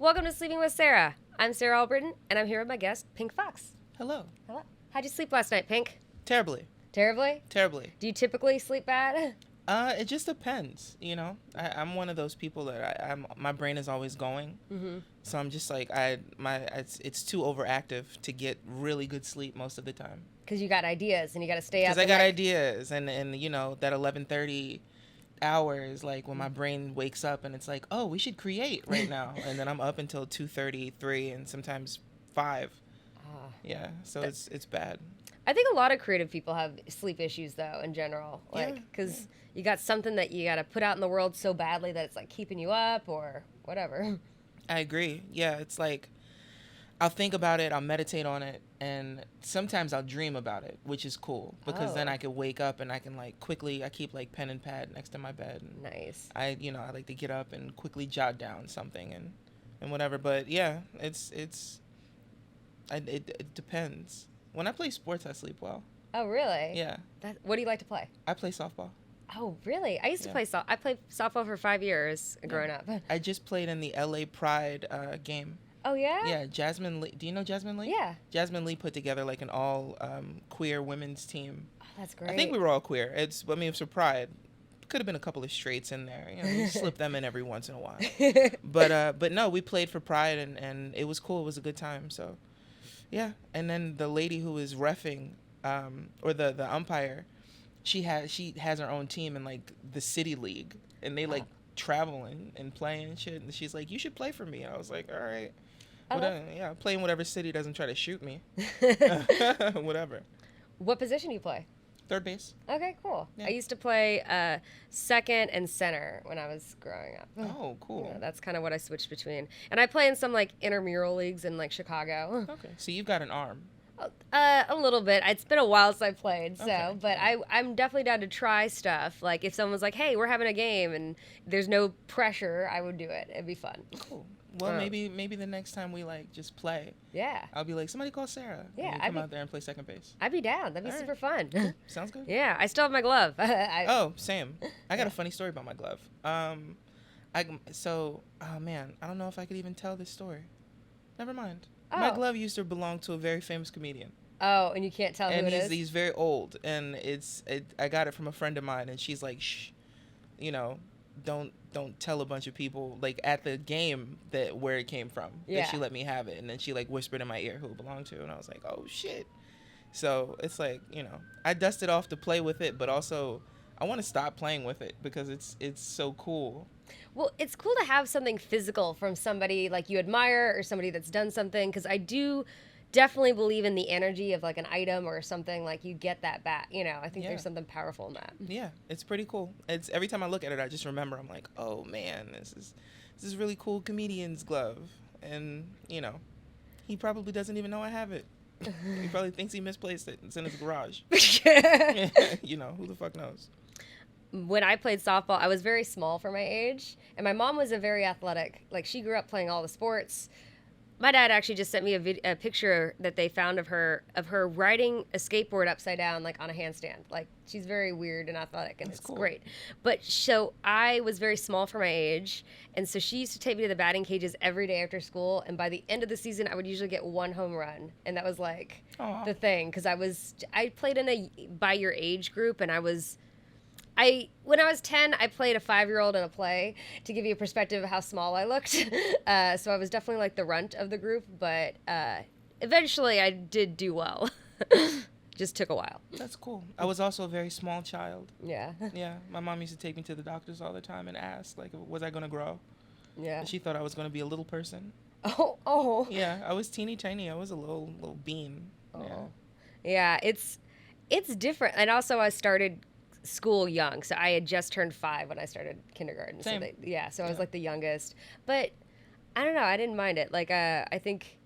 Welcome to Sleeping with Sarah. I'm Sarah Albritton, and I'm here with my guest, Pink Foxx. Hello. Hello. How'd you sleep last night, Pink? Terribly. Terribly? Terribly. Do you typically sleep bad? It just depends, you know. I'm one of those people that my brain is always going. Mm-hmm. So I'm just like it's too overactive to get really good sleep most of the time. Because you got ideas and you got to stay up. Because I got ideas and you know that 11:30 hours like when my brain wakes up and it's like, oh, we should create right now, and then I'm up until 2:30, 3, and sometimes 5. Yeah, so it's bad. I think a lot of creative people have sleep issues, though, in general. Like, because you got something that you got to put out in the world so badly that it's, like, keeping you up or whatever. I agree. Yeah, it's like I'll think about it, I'll meditate on it, and sometimes I'll dream about it, which is cool. Because then I can wake up and I can, like, quickly, I keep, like, pen and pad next to my bed. And nice. I like to get up and quickly jot down something and whatever. But, yeah, it depends. When I play sports, I sleep well. Oh, really? Yeah. What do you like to play? I play softball. Oh, really? I used to play I played softball for 5 years growing up. I just played in the LA Pride game. Oh, yeah? Yeah, Jasmine Lee. Do you know Jasmine Lee? Yeah. Jasmine Lee put together like an all queer women's team. Oh, that's great. I think we were all queer. It's for Pride. Could have been a couple of straights in there. You know, you slip them in every once in a while. But no, we played for Pride and it was cool. It was a good time. So. Yeah, and then the lady who is reffing, or the umpire, she has her own team in like the city league, and they like travel and play and shit. And she's like, "You should play for me." And I was like, "All right, yeah, play in whatever city doesn't try to shoot me, whatever." What position do you play? Third base. Okay, cool. Yeah. I used to play second and center when I was growing up. Oh, cool. Yeah, that's kind of what I switched between. And I play in some like intramural leagues in like Chicago. Okay, so you've got an arm. A little bit. It's been a while since I played, so Okay. but I'm definitely down to try stuff. Like if someone's like, "Hey, we're having a game," and there's no pressure, I would do it. It'd be fun. Cool. Well, maybe the next time we like just play, Yeah. I'll be like, somebody call Sarah. Yeah, and you come out there and play second base. I'd be down. That'd be All right. super fun. Cool. Sounds good. Yeah, I still have my glove. Oh, same. I got a funny story about my glove. Oh man, I don't know if I could even tell this story. Never mind. My glove used to belong to a very famous comedian. Oh, and you can't tell who it is? And he's very old, and I got it from a friend of mine, and she's like, shh, you know, don't tell a bunch of people like at the game where it came from. Yeah. That she let me have it, and then she like whispered in my ear who it belonged to, and I was like, oh shit. So it's like, you know, I dusted off to play with it, but also I want to stop playing with it because it's so cool. Well, it's cool to have something physical from somebody like you admire or somebody that's done something, because I do definitely believe in the energy of like an item or something, like you get that back, you know. I think there's something powerful in that. Yeah, it's pretty cool. It's every time I look at it, I just remember, I'm like, oh man, this is really cool comedian's glove, and you know, he probably doesn't even know I have it. He probably thinks he misplaced it. It's in his garage. You know, who the fuck knows? When I played softball, I was very small for my age, and my mom was a very athletic. Like, she grew up playing all the sports. My dad actually just sent me a picture that they found of her riding a skateboard upside down, like on a handstand. Like, she's very weird and athletic, and That's it's cool. great. But so I was very small for my age, and so she used to take me to the batting cages every day after school. And by the end of the season, I would usually get 1 home run, and that was like the thing, because I played in a by your age group, and when I was 10, I played a 5-year-old in a play to give you a perspective of how small I looked. So I was definitely like the runt of the group, but eventually I did do well. Just took a while. That's cool. I was also a very small child. Yeah. Yeah, my mom used to take me to the doctors all the time and ask, like, was I going to grow? Yeah. And she thought I was going to be a little person. Oh. Yeah, I was teeny tiny. I was a little bean. Oh. Yeah, it's different. And also I started school young, so I had just turned 5 when I started kindergarten. Same. So I was like the youngest, but I don't know, I didn't mind it. Like I think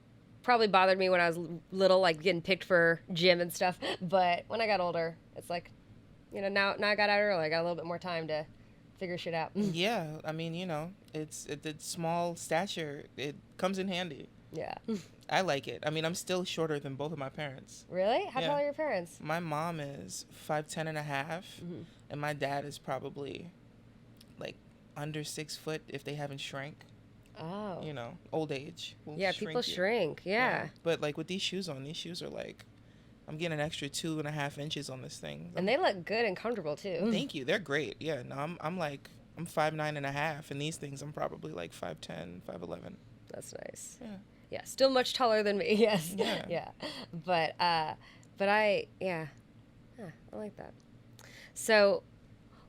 probably bothered me when I was little, like getting picked for gym and stuff, but when I got older, it's like, you know, now I got out early, I got a little bit more time to figure shit out. Yeah, I mean, you know, it's small stature, it comes in handy. Yeah. I like it. I mean, I'm still shorter than both of my parents. Really? How Yeah. tall are your parents? My mom is 5'10" and a half, and my dad is probably like under 6 foot if they haven't shrank. Oh. You know, old age will Yeah, shrink people you. shrink. Yeah. But like with these shoes on, these shoes are like, I'm getting an extra 2.5 inches on this thing. And they look good and comfortable too. Thank you. They're great. Yeah. No, I'm like, I'm 5'9.5", and these things I'm probably like 5'10", 5'11". That's nice. Yeah. Yeah, still much taller than me. Yes. Yeah. Yeah. But I like that. So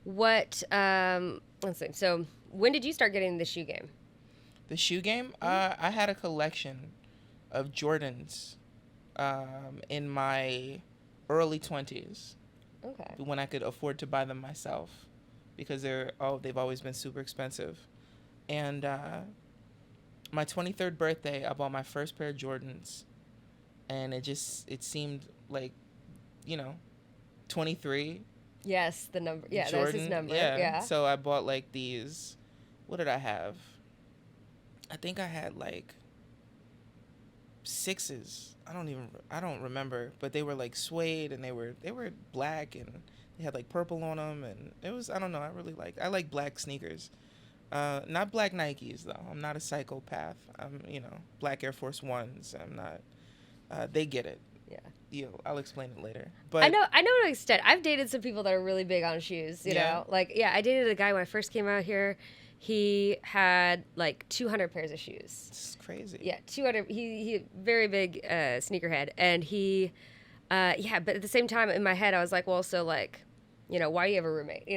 what let's see. So when did you start getting the shoe game? The shoe game? I had a collection of Jordans in my early 20s. Okay. When I could afford to buy them myself, because they've always been super expensive. And my 23rd birthday, I bought my first pair of Jordans, and it seemed like, 23. Yes, the number. Yeah, Jordan, that's his number. yeah. Yeah. So I bought like these. What did I have? I think I had like 6s. I don't remember, but they were like suede, and they were black, and they had like purple on them, and it was, I don't know, I like black sneakers. Not black Nikes though. I'm not a psychopath. I'm, black Air Force Ones. I'm not. They get it. Yeah. I'll explain it later. But I know to an extent. I've dated some people that are really big on shoes, you know? Like, yeah, I dated a guy when I first came out here. He had like 200 pairs of shoes. It's crazy. Yeah, 200. He very big sneakerhead. And he, but at the same time in my head, I was like, well, so like, why do you have a roommate,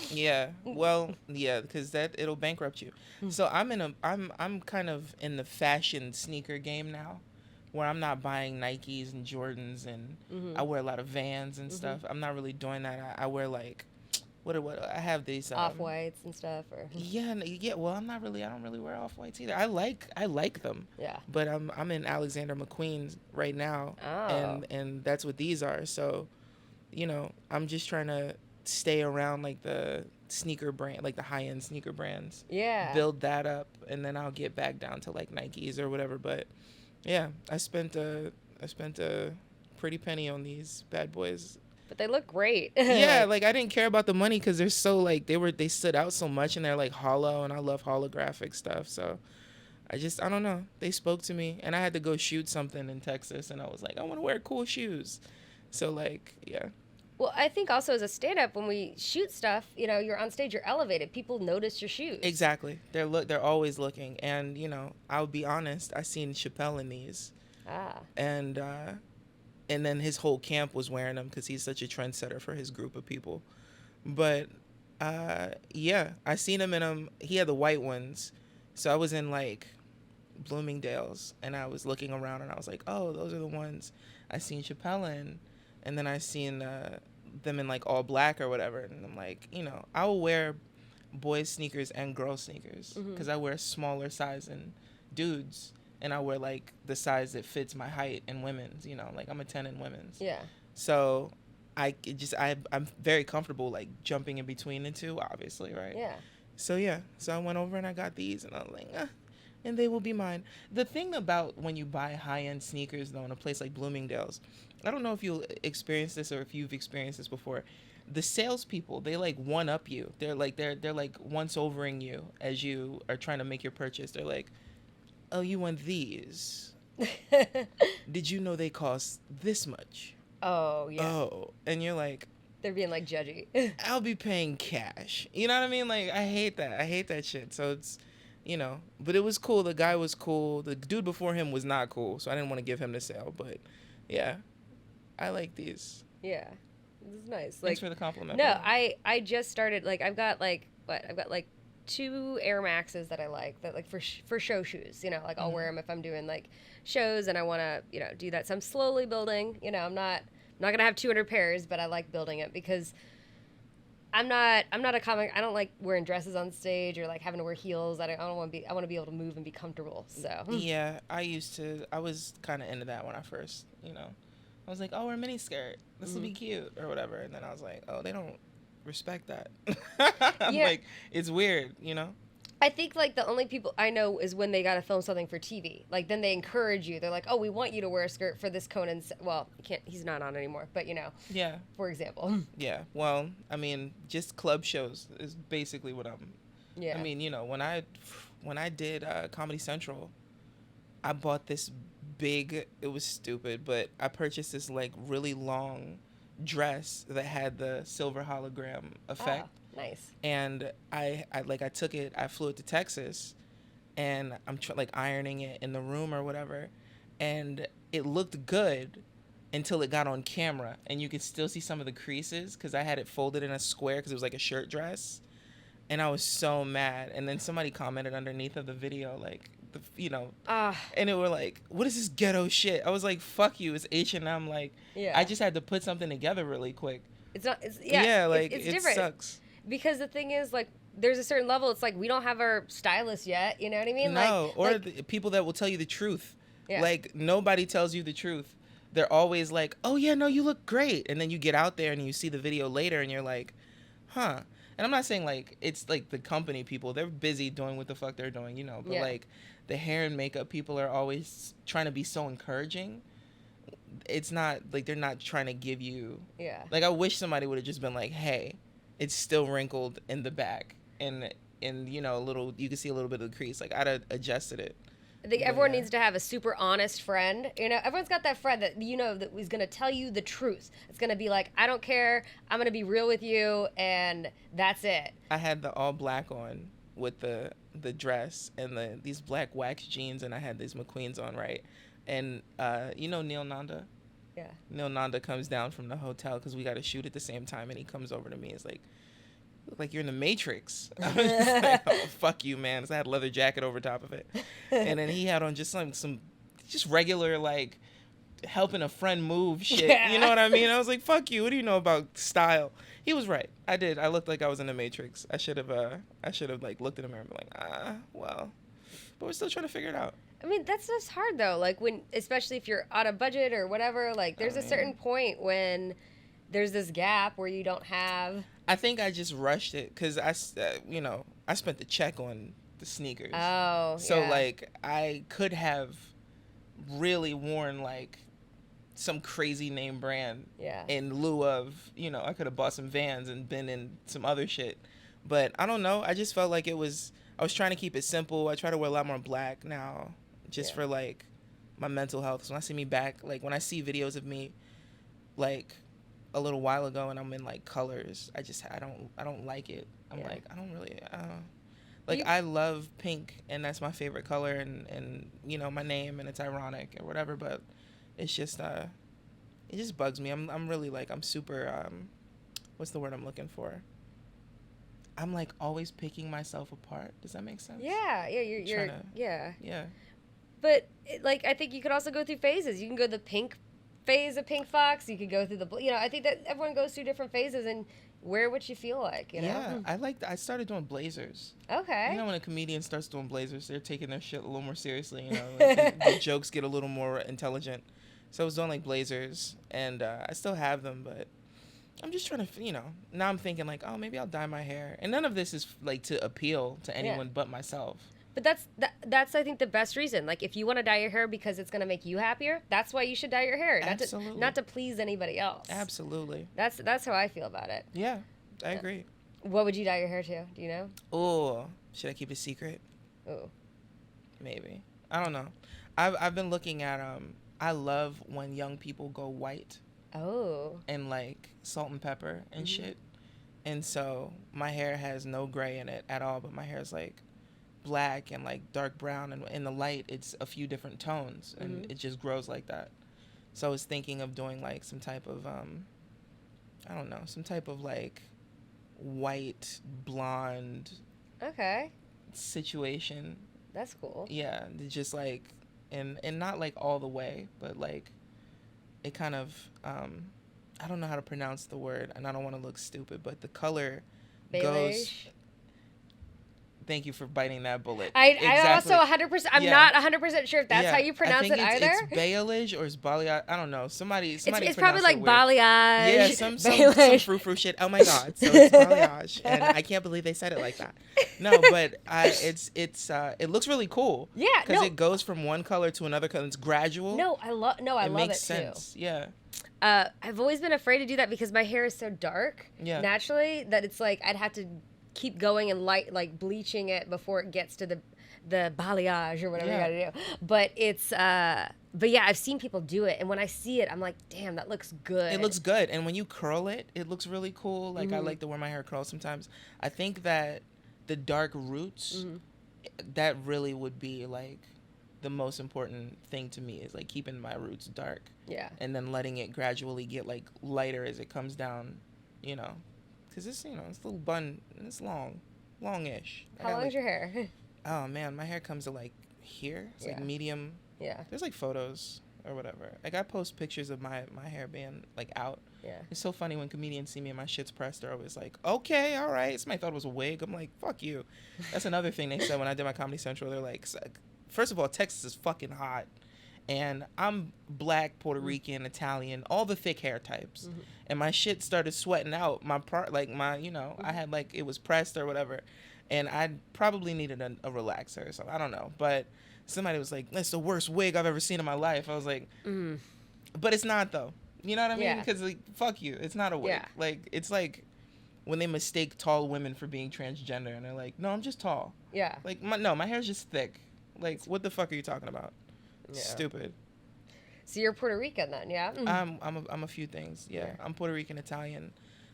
Yeah. Well, yeah, because it'll bankrupt you. So I'm kind of in the fashion sneaker game now, where I'm not buying Nikes and Jordans, and I wear a lot of Vans and stuff. I'm not really doing that. I wear like, what I have these Off-Whites and stuff, or yeah. Well, I don't really wear Off-Whites either. I like them. Yeah. But I'm in Alexander McQueen right now, and that's what these are. So, I'm just trying to stay around like the sneaker brand, like the high-end sneaker brands. Yeah. Build that up, and then I'll get back down to like Nikes or whatever. But yeah, I spent a pretty penny on these bad boys. But they look great. Yeah, like I didn't care about the money because they're so like they stood out so much, and they're like hollow, and I love holographic stuff. So I don't know. They spoke to me, and I had to go shoot something in Texas, and I was like, I want to wear cool shoes. So like, yeah. Well, I think also as a stand-up, when we shoot stuff, you're on stage, you're elevated. People notice your shoes. Exactly. They're always looking, and I'll be honest. I seen Chappelle in these. And then his whole camp was wearing them because he's such a trendsetter for his group of people. But yeah, I seen him in them. He had the white ones, so I was in like Bloomingdale's, and I was looking around, and I was like, oh, those are the ones I seen Chappelle in. And then I seen them in like all black or whatever, and I'm like, I will wear boys sneakers and girl sneakers because I wear smaller size in dudes, and I wear like the size that fits my height in women's. Like I'm a 10 in women's. Yeah. So I'm very comfortable like jumping in between the two, obviously, right? Yeah. So yeah, so I went over and I got these, and I was like, and they will be mine. The thing about when you buy high-end sneakers though in a place like Bloomingdale's, I don't know if you'll experience this or if you've experienced this before. The salespeople, they like one up you. They're like once overing you as you are trying to make your purchase. They're like, oh, you want these? Did you know they cost this much? Oh yeah. Oh, and you're like, they're being like judgy. I'll be paying cash. You know what I mean? Like I hate that shit. So it's, but it was cool. The guy was cool. The dude before him was not cool, so I didn't want to give him the sale. But yeah, I like these. Yeah, this is nice. Thanks for the compliment. No, I just started. Like I've got like 2 Air Maxes that I like, that like for show shoes. Like I'll wear them if I'm doing like shows and I want to do that. So I'm slowly building. I'm not gonna have 200 pairs, but I like building it because I'm not a comic. I don't like wearing dresses on stage or like having to wear heels. I want to be able to move and be comfortable. So yeah, I was kind of into that when I first, I was like, oh, wear a mini skirt. This will be cute or whatever. And then I was like, oh, they don't respect that. I'm like, it's weird, I think like the only people I know is when they got to film something for TV. Like then they encourage you. They're like, oh, we want you to wear a skirt for this Conan. Well, you can't. He's not on anymore. But Yeah. For example. Yeah. Well, I mean, just club shows is basically what I'm. Yeah. I mean, when I did Comedy Central, I bought this big, it was stupid, but I purchased this like really long dress that had the silver hologram effect. Oh, nice. And I took it, I flew it to Texas, and I'm like ironing it in the room or whatever, and it looked good until it got on camera, and you could still see some of the creases because I had it folded in a square because it was like a shirt dress, and I was so mad. And then somebody commented underneath of the video like, and it were like, what is this ghetto shit? I was like, fuck you, it's H&M. Like, I just had to put something together really quick. It's not. It's it sucks. Because the thing is, like, there's a certain level. It's like we don't have our stylist yet. You know what I mean? No, the people that will tell you the truth. Yeah. Like, nobody tells you the truth. They're always like, oh yeah, no, you look great, and then you get out there and you see the video later, and you're like, huh. And I'm not saying like it's like the company people. They're busy doing what the fuck they're doing, But like the hair and makeup people are always trying to be so encouraging. It's not like they're not trying to give you. Yeah. Like, I wish somebody would have just been like, hey, it's still wrinkled in the back, and a little, you can see a little bit of the crease. Like, I'd have adjusted it. I think everyone needs to have a super honest friend. Everyone's got that friend that that is going to tell you the truth. It's going to be like, I don't care. I'm going to be real with you, and that's it. I had the all black on with the dress and these black wax jeans, and I had these McQueens on, right? And Neil Nanda? Yeah. Neil Nanda comes down from the hotel because we got to shoot at the same time, and he comes over to me. It's like, you look like you're in the Matrix. I was just like, oh, fuck you, man. So I had a leather jacket over top of it. And then he had on just some just regular, like, helping a friend move shit. Yeah. You know what I mean? I was like, fuck you. What do you know about style? He was right. I did. I looked like I was in the Matrix. I should have like looked in the mirror and been like, well. But we're still trying to figure it out. I mean, that's just hard though. Like, especially if you're on a budget or whatever, like there's a certain point when there's this gap where you don't have. I think I just rushed it because I spent the check on the sneakers. Oh, so yeah. Like, I could have really worn like some crazy name brand in lieu of, I could have bought some Vans and been in some other shit. But I don't know. I just felt like I was trying to keep it simple. I try to wear a lot more black now just for like my mental health. So when I see me back, like when I see videos of me like a little while ago and I'm in like colors, I don't like it. I'm like, I don't really, I love pink and that's my favorite color and my name and it's ironic or whatever, but it's just, it just bugs me. I'm really like, I'm super, what's the word I'm looking for? I'm like always picking myself apart. Does that make sense? Yeah. You're yeah. But like, I think you could also go through phases. You can go the pink phase of Pink Fox. You could go through I think that everyone goes through different phases and wear what you feel like, Yeah, I started doing blazers. Okay. When a comedian starts doing blazers, they're taking their shit a little more seriously, like the jokes get a little more intelligent. So I was doing like blazers and I still have them, but I'm just trying to, now I'm thinking like, oh, maybe I'll dye my hair. And none of this is like to appeal to anyone but myself. But that's I think the best reason. Like, if you want to dye your hair because it's going to make you happier, that's why you should dye your hair. Absolutely. Not to please anybody else. Absolutely. That's how I feel about it. Yeah, I agree. What would you dye your hair to? Do you know? Oh, should I keep it secret? Oh. Maybe. I don't know. I've been looking at I love when young people go white. Oh. And like salt and pepper and shit. And so my hair has no gray in it at all, but my hair is like black and like dark brown, and in the light it's a few different tones and it just grows like that. So I was thinking of doing like some type of I don't know, some type of like white blonde situation. That's cool. Yeah, just like and not like all the way, but like it kind of I don't know how to pronounce the word and I don't want to look stupid, but the color goes. Thank you for biting that bullet. I also 100%. I'm not 100% sure if that's how you pronounce it either. It's balayage or it's balayage. I don't know. Somebody. It's probably like balayage. Yeah, some frou-frou shit. Oh my god. So it's balayage, and I can't believe they said it like that. No, but it looks really cool. Yeah, because it goes from one color to another color. It's gradual. I love it too. Makes sense. Yeah. I've always been afraid to do that because my hair is so dark naturally that it's like I'd have to keep going and like bleaching it before it gets to the balayage or whatever you got to do. But it's but yeah, I've seen people do it, and when I see it, I'm like, damn, that looks good. It looks good, and when you curl it, it looks really cool. Like I like to wear my hair curled sometimes. I think that the dark roots, that really would be like the most important thing to me, is like keeping my roots dark. Yeah. And then letting it gradually get like lighter as it comes down, you know, because it's, you know, it's a little bun, and it's longish. How long is your hair? Oh man, my hair comes to like here. It's like medium. Yeah. There's like photos or whatever. Like I post pictures of my hair being like out. Yeah. It's so funny when comedians see me and my shit's pressed. They're always like, okay, all right. Somebody thought it was a wig. I'm like, fuck you. That's another thing they said when I did my Comedy Central. They're like, first of all, Texas is fucking hot. And I'm black, Puerto Rican, Italian, all the thick hair types. And my shit started sweating out. You know, I had like, it was pressed or whatever. And I probably needed a relaxer or something. I don't know. But somebody was like, that's the worst wig I've ever seen in my life. I was like, but it's not though. You know what I mean? Because like, fuck you. It's not a wig. Yeah. Like, it's like when they mistake tall women for being transgender. And they're like, no, I'm just tall. Yeah. Like, my hair's just thick. Like, what the fuck are you talking about? Yeah. Stupid. So you're Puerto Rican then, yeah? I'm a few things. Yeah. I'm Puerto Rican, Italian,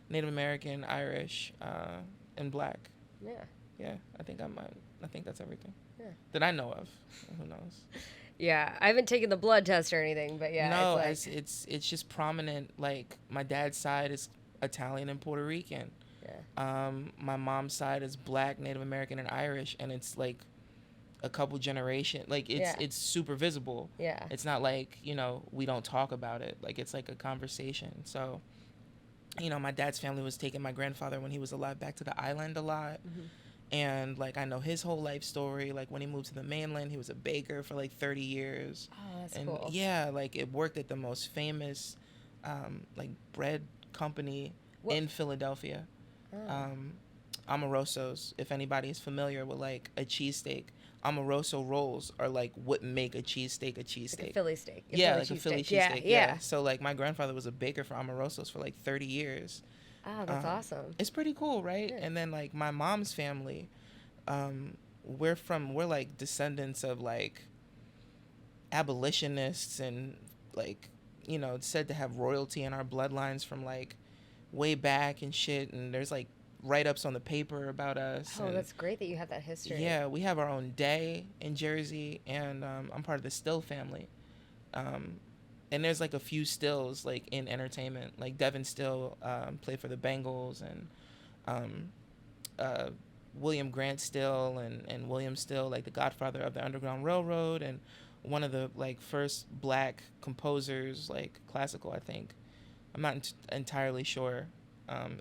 Native American, Irish, and black. Yeah. Yeah. I think that's everything. Yeah. That I know of. Who knows? Yeah. I haven't taken the blood test or anything, but yeah. No, it's just prominent. Like my dad's side is Italian and Puerto Rican. Yeah. My mom's side is black, Native American, and Irish, and it's like a couple generation, like it's super visible. Yeah. It's not like, you know, we don't talk about it. Like it's like a conversation. So, you know, my dad's family was taking my grandfather when he was alive back to the island a lot. And like I know his whole life story. Like when he moved to the mainland, he was a baker for like 30 years. Oh, that's and cool. Yeah, like it worked at the most famous like bread company in Philadelphia. Amoroso's, if anybody is familiar with like a cheesesteak. Amoroso rolls are like what make a cheesesteak a cheesesteak. Like a Philly steak. A Philly cheesesteak. Yeah. So like my grandfather was a baker for Amoroso's for like 30 years. Oh, that's awesome. It's pretty cool, right? Yeah. And then like my mom's family, we're like descendants of like abolitionists and like, you know, said to have royalty in our bloodlines from like way back and shit. And there's like write-ups on the paper about us. Oh, that's great that you have that history. Yeah, we have our own day in Jersey, and I'm part of the Still family. And there's like a few Stills like in entertainment, like Devin Still played for the Bengals, and William Grant Still and William Still, like the godfather of the Underground Railroad, and one of the like first black composers, like classical, I think. I'm not entirely sure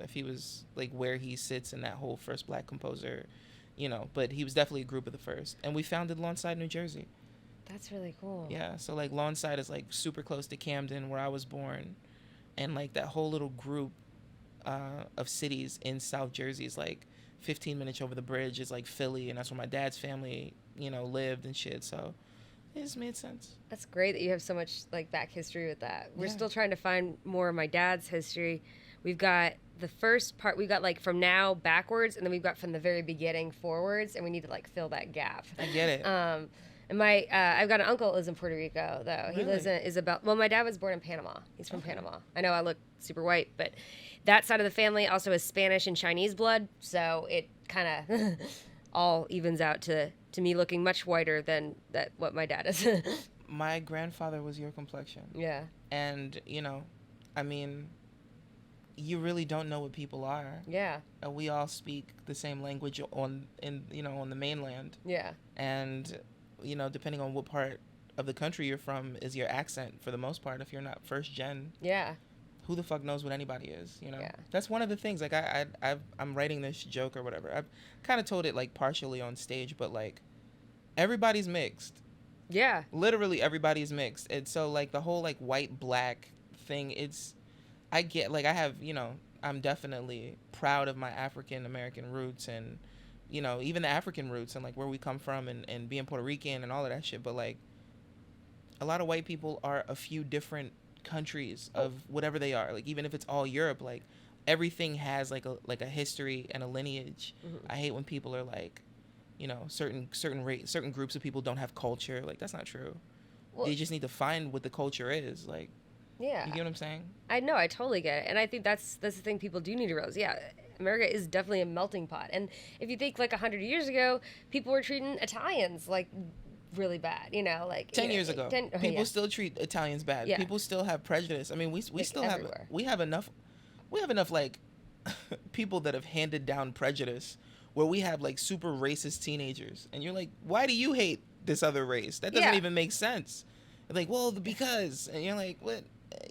if he was like where he sits in that whole first black composer, you know, but he was definitely a group of the first. And we founded Lawnside, New Jersey. That's really cool. Yeah, so like Lawnside is like super close to Camden, where I was born, and like that whole little group of cities in South Jersey is like 15 minutes over the bridge is like Philly, and that's where my dad's family, you know, lived and shit. So it just made sense. That's great that you have so much like back history with that. We're still trying to find more of my dad's history. We've got the first part, we got like from now backwards, and then we've got from the very beginning forwards, and we need to like fill that gap. I get it. And my I've got an uncle that lives in Puerto Rico though. Really? He lives in Isabel. Well, my dad was born in Panama. He's from Panama. I know I look super white, but that side of the family also has Spanish and Chinese blood, so it kind of all evens out to me looking much whiter than what my dad is. My grandfather was your complexion. Yeah. And you know, I mean, you really don't know what people are. Yeah. We all speak the same language on the mainland. Yeah. And you know, depending on what part of the country you're from is your accent for the most part. If you're not first gen. Yeah. Who the fuck knows what anybody is, you know? Yeah. That's one of the things. Like I'm writing this joke or whatever. I've kind of told it like partially on stage, but like everybody's mixed. Yeah. Literally everybody's mixed. And so like the whole like white black thing, I get, like, I have, you know, I'm definitely proud of my African American roots and, you know, even the African roots and like where we come from and being Puerto Rican and all of that shit. But like a lot of white people are a few different countries of whatever they are. Like even if it's all Europe, like everything has like a history and a lineage. Mm-hmm. I hate when people are like, you know, certain groups of people don't have culture. Like, that's not true. Well, you just need to find what the culture is. Like, yeah, you get what I'm saying? I know, I totally get it, and I think that's the thing people do need to realize. Yeah, America is definitely a melting pot, and if you think like 100 years ago, people were treating Italians like really bad, you know, like 10 years ago, people still treat Italians bad. Yeah. People still have prejudice. I mean, we like still everywhere. have enough like people that have handed down prejudice where we have like super racist teenagers, and you're like, why do you hate this other race? That doesn't even make sense. They're like, well, because, and you're like, what?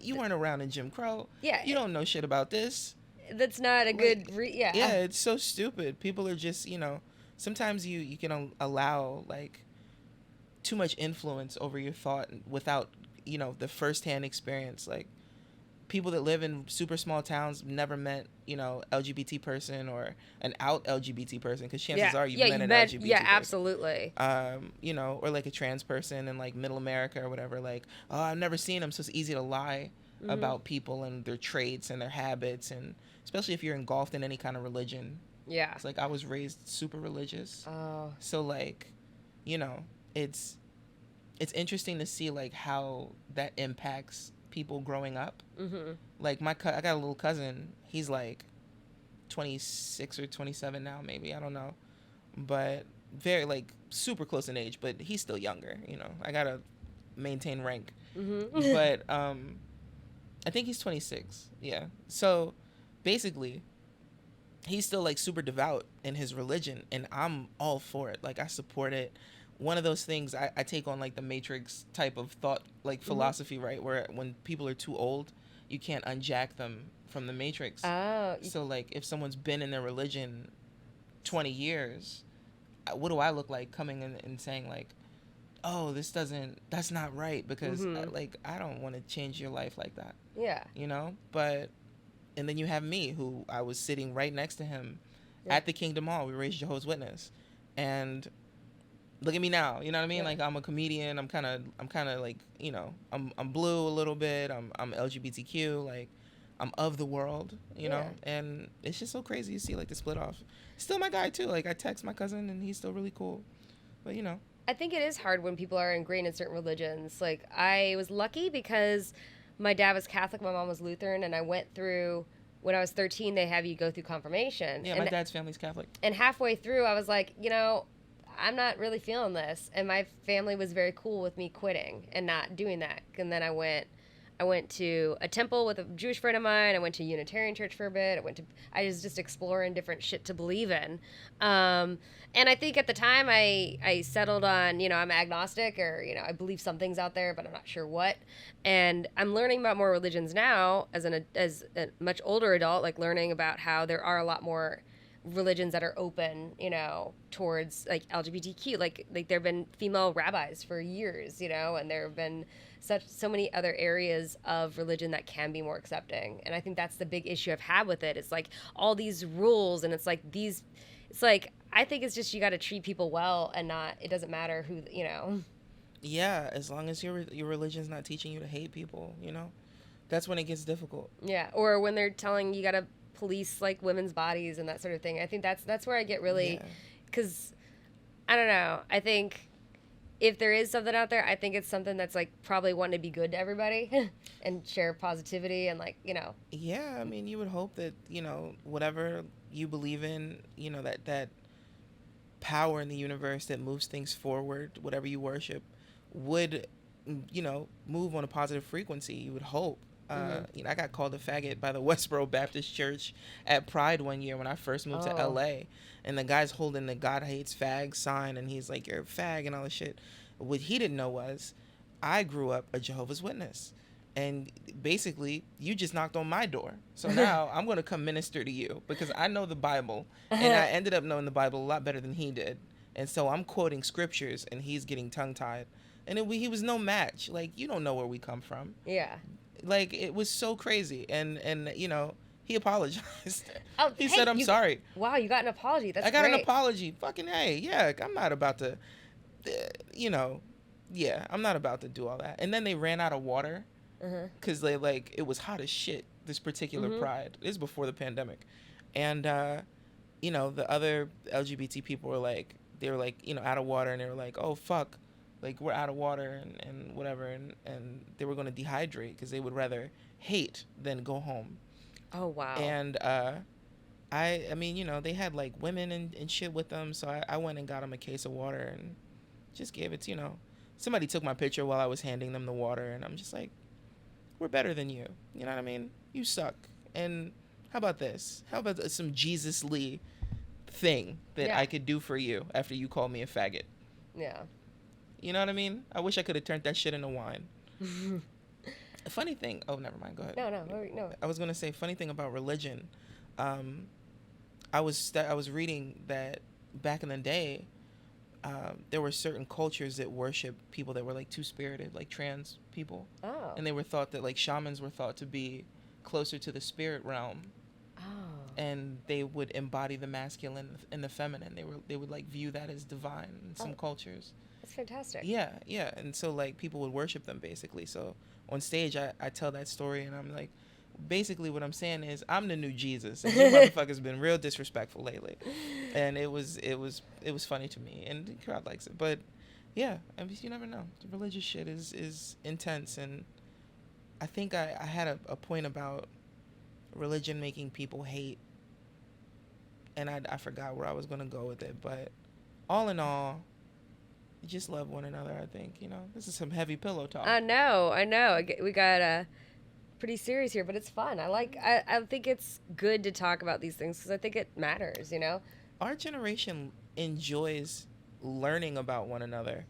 You weren't around in Jim Crow. Yeah. You don't know shit about this. That's not a good yeah, it's so stupid. People are just, you know, sometimes you can allow like too much influence over your thought without, you know, the firsthand experience. Like, people that live in super small towns never met, you know, LGBT person or an out LGBT person, because chances are you've met an LGBT yeah, person. absolutely. You know, or like a trans person in like middle America or whatever. Like, oh, I've never seen them, so it's easy to lie about people and their traits and their habits, and especially if you're engulfed in any kind of religion. Yeah. It's like, I was raised super religious. Oh. So like, you know, it's interesting to see like how that impacts people growing up. Mm-hmm. Like I got a little cousin. He's like 26 or 27 now, maybe, I don't know, but very like super close in age. But he's still younger. You know, I gotta maintain rank. Mm-hmm. But I think he's 26. Yeah. So basically, he's still like super devout in his religion, and I'm all for it. Like, I support it. One of those things I take on like the Matrix type of thought, like philosophy, right? Where when people are too old, you can't unjack them from the Matrix. Oh. So like, if someone's been in their religion 20 years, what do I look like coming in and saying like, oh, that's not right, because I don't want to change your life like that. Yeah. You know? But, and then you have me, who I was sitting right next to him at the Kingdom Hall. We raised Jehovah's Witness. And look at me now, you know what I mean? Like, I'm a comedian. I'm kind of like, you know, I'm blue a little bit. I'm LGBTQ. Like, I'm of the world, you know? And it's just so crazy to see like the split off. Still my guy too. Like, I text my cousin and he's still really cool. But, you know. I think it is hard when people are ingrained in certain religions. Like, I was lucky because my dad was Catholic, my mom was Lutheran, and I went through, when I was 13, they have you go through confirmation. Yeah, my dad's family's Catholic. And halfway through, I was like, you know, I'm not really feeling this. And my family was very cool with me quitting and not doing that. And then I went to a temple with a Jewish friend of mine. I went to Unitarian church for a bit. I was just exploring different shit to believe in. And I think at the time I settled on, you know, I'm agnostic, or, you know, I believe some things out there, but I'm not sure what. And I'm learning about more religions now as a much older adult, like learning about how there are a lot more religions that are open, you know, towards like LGBTQ. Like there have been female rabbis for years, you know, and there have been so many other areas of religion that can be more accepting. And I think that's the big issue I've had with it. It's like all these rules, and it's like I think it's just, you got to treat people well, and it doesn't matter who, you know. Yeah, as long as your religion's not teaching you to hate people, you know, that's when it gets difficult. Yeah, or when they're telling you got to police like women's bodies and that sort of thing. I think that's where I get really, because I don't know. I think if there is something out there, I think it's something that's like probably wanting to be good to everybody and share positivity and, like, you know. Yeah, I mean, you would hope that, you know, whatever you believe in, you know, that power in the universe that moves things forward, whatever you worship, would, you know, move on a positive frequency. You would hope. You know, I got called a faggot by the Westboro Baptist Church at Pride one year when I first moved to LA, and the guy's holding the God hates fag sign, and he's like, you're a fag and all this shit. What he didn't know was I grew up a Jehovah's Witness, and basically you just knocked on my door, so now I'm going to come minister to you, because I know the Bible, and I ended up knowing the Bible a lot better than he did, and so I'm quoting scriptures and he's getting tongue-tied, and he was no match. Like, you don't know where we come from. Yeah. Like, it was so crazy, and you know, he apologized. Oh, he said, I'm sorry. Wow, you got an apology. That's I got great. an apology. Fucking hey, yeah, I'm not about to, you know, I'm not about to do all that. And then they ran out of water, because they, like, it was hot as shit this particular pride. This is before the pandemic. And, you know, the other LGBT people were like, they were like, you know, out of water, and they were like, oh, fuck, like, we're out of water and whatever. And they were going to dehydrate because they would rather hate than go home. Oh, wow. And I mean, you know, they had like women and shit with them. So I went and got them a case of water and just gave it to, you know, somebody took my picture while I was handing them the water. And I'm just like, we're better than you. You know what I mean? You suck. And how about this? How about some Jesus Lee thing that I could do for you after you call me a faggot? Yeah. You know what I mean? I wish I could have turned that shit into wine. A funny thing. Oh, never mind. Go ahead. No. I was going to say, funny thing about religion. I was reading that back in the day, there were certain cultures that worship people that were like two-spirited, like trans people. Oh. And they were thought that, like, shamans were thought to be closer to the spirit realm. Oh. And they would embody the masculine and the feminine. They would like view that as divine in some cultures. That's fantastic. Yeah. And so like people would worship them basically. So on stage I tell that story and I'm like, basically what I'm saying is I'm the new Jesus and you motherfuckers been real disrespectful lately. And it was funny to me and the crowd likes it. But yeah, I mean, you never know. The religious shit is intense, and I think I had a point about religion making people hate, and I forgot where I was going to go with it, but all in all, you just love one another, I think. You know, this is some heavy pillow talk. I know. We got pretty serious here, but it's fun. I think it's good to talk about these things because I think it matters, you know? Our generation enjoys learning about one another,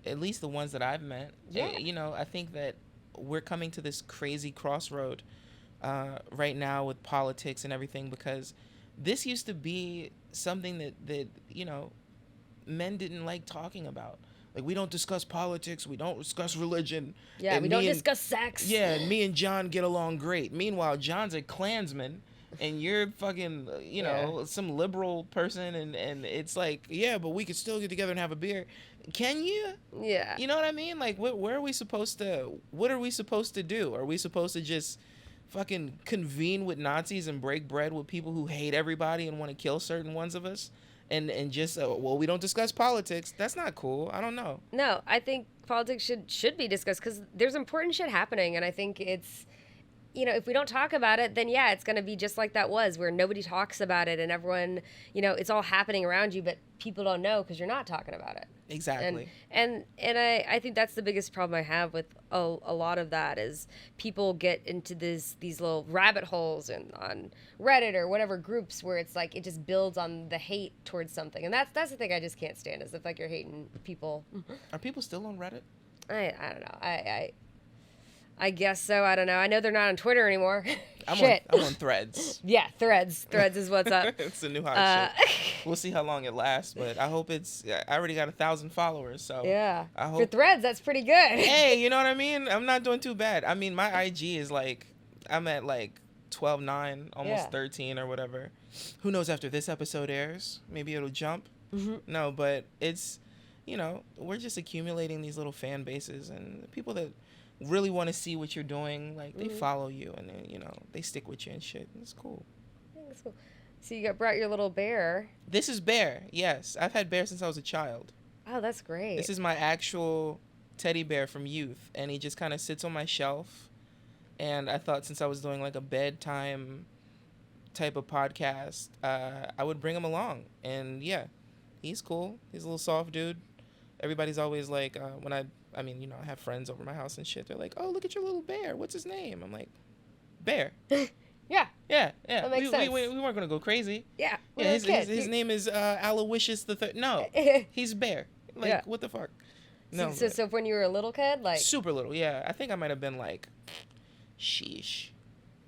at least the ones that I've met. Yeah. You know, I think that we're coming to this crazy crossroad right now with politics and everything, because this used to be something that you know, men didn't like talking about. Like, we don't discuss politics, we don't discuss religion. Yeah, we don't discuss sex. Yeah, and me and John get along great. Meanwhile, John's a Klansman, and you're fucking, you know, some liberal person, and it's like, yeah, but we could still get together and have a beer. Can you? Yeah. You know what I mean? Like, where are we supposed to, what are we supposed to do? Are we supposed to just fucking convene with Nazis and break bread with people who hate everybody and want to kill certain ones of us? And just, well, we don't discuss politics. That's not cool. I don't know. No, I think politics should be discussed because there's important shit happening. And I think it's, you know, if we don't talk about it, then yeah, it's going to be just like that was, where nobody talks about it and everyone, you know, it's all happening around you, but people don't know because you're not talking about it. Exactly. And I think that's the biggest problem I have with a lot of that is people get into these little rabbit holes and on Reddit or whatever groups where it's like it just builds on the hate towards something. And that's the thing I just can't stand, is if like you're hating people. Are people still on Reddit? I don't know. I guess so. I don't know. I know they're not on Twitter anymore. I'm on Threads. Yeah, Threads. Threads is what's up. It's the new hot shit. We'll see how long it lasts, but I hope it's. I already got 1,000 followers, so yeah. I hope, for Threads, that's pretty good. Hey, you know what I mean? I'm not doing too bad. I mean, my IG is like, I'm at like 12.9, almost 13 or whatever. Who knows after this episode airs? Maybe it'll jump. Mm-hmm. No, but it's, you know, we're just accumulating these little fan bases, and people that really want to see what you're doing, like they follow you and then, you know, they stick with you and shit. It's cool. I think it's cool. So you brought your little bear. This is Bear. Yes, I've had Bear since I was a child. Oh, that's great. This is my actual teddy bear from youth, and he just kind of sits on my shelf. And I thought, since I was doing like a bedtime type of podcast, I would bring him along. And yeah, he's cool. He's a little soft dude. Everybody's always like, when I mean, you know, I have friends over my house and shit. They're like, oh, look at your little bear. What's his name? I'm like, Bear. Yeah. That makes sense. We weren't going to go crazy. Yeah. His name is Aloysius the Third. No, he's Bear. Like, what the fuck? No. So when you were a little kid, like. Super little, yeah. I think I might have been like,